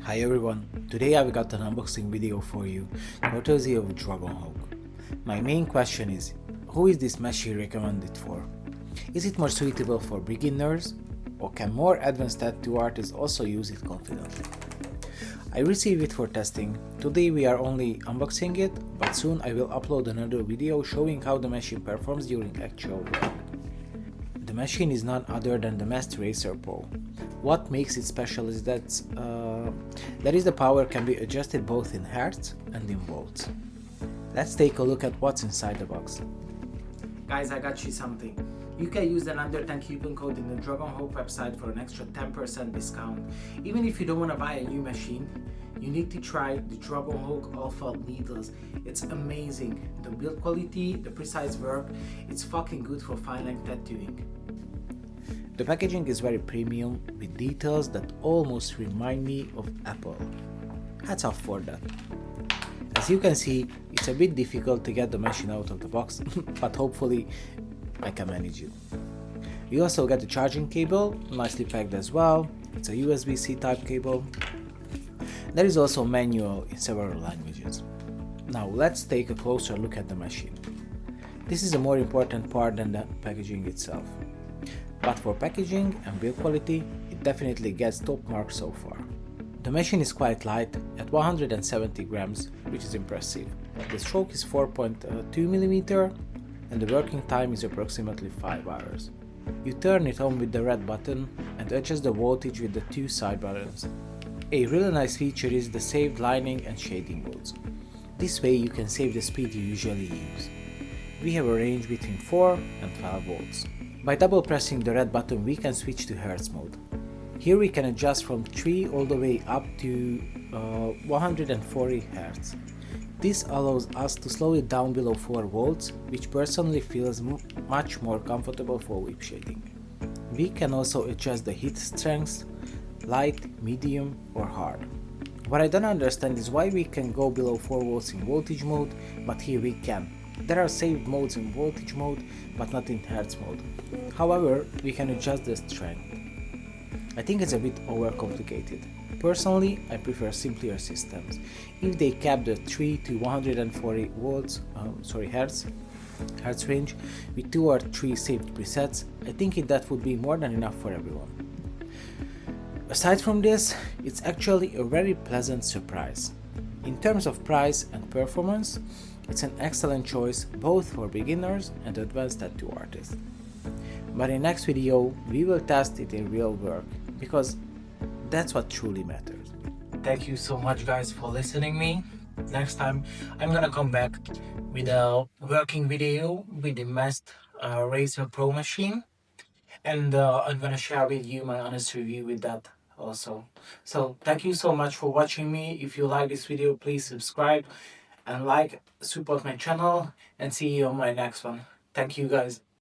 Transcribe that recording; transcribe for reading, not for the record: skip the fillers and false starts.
Hi everyone, today I've got an unboxing video for you, courtesy of Dragonhawk. My main question is, who is this machine recommended for? Is it more suitable for beginners, or can more advanced tattoo artists also use it confidently? I received it for testing. Today we are only unboxing it, but soon I will upload another video showing how the machine performs during actual work. The machine is none other than the Mast Racer Pro. What makes it special is that the power can be adjusted both in hertz and in volts. Let's take a look at what's inside the box. Guys, I got you something. You can use an under 10 coupon code in the Dragonhawk website for an extra 10% discount. Even if you don't want to buy a new machine, you need to try the Dragonhawk Alpha needles. It's amazing. The build quality, the precise work, it's fucking good for fine line tattooing. The packaging is very premium with details that almost remind me of Apple. Hats off for that. As you can see, it's a bit difficult to get the machine out of the box, but hopefully I can manage it. You also get the charging cable, nicely packed as well. It's a USB-C type cable. There is also a manual in several languages. Now let's take a closer look at the machine. This is a more important part than the packaging itself. But for packaging and build quality, it definitely gets top marks so far. The machine is quite light at 170 grams, which is impressive. The stroke is 4.2mm and the working time is approximately 5 hours. You turn it on with the red button and adjust the voltage with the two side buttons. A really nice feature is the saved lining and shading modes. This way you can save the speed you usually use. We have a range between 4 and 12 volts. By double pressing the red button we can switch to Hertz mode. Here we can adjust from 3 all the way up to 140 Hz. This allows us to slow it down below 4 volts, which personally feels much more comfortable for whip shading. We can also adjust the heat strength, light, medium or hard. What I don't understand is why we can go below 4 volts in voltage mode, but here we can. There are saved modes in voltage mode, but not in Hertz mode. However, we can adjust the strength. I think it's a bit overcomplicated. Personally, I prefer simpler systems. If they cap the 3 to 140 Hertz range with 2 or 3 saved presets, I think that would be more than enough for everyone. Aside from this, it's actually a very pleasant surprise. In terms of price and performance, it's an excellent choice both for beginners and advanced tattoo artists. But in next video, we will test it in real work, because that's what truly matters. Thank you so much guys for listening me. Next time I'm gonna come back with a working video with the Mast Racer Pro machine, and I'm gonna share with you my honest review with that also. So thank you so much for watching me. If you like this video, please subscribe and support my channel, and see you on my next one. Thank you guys.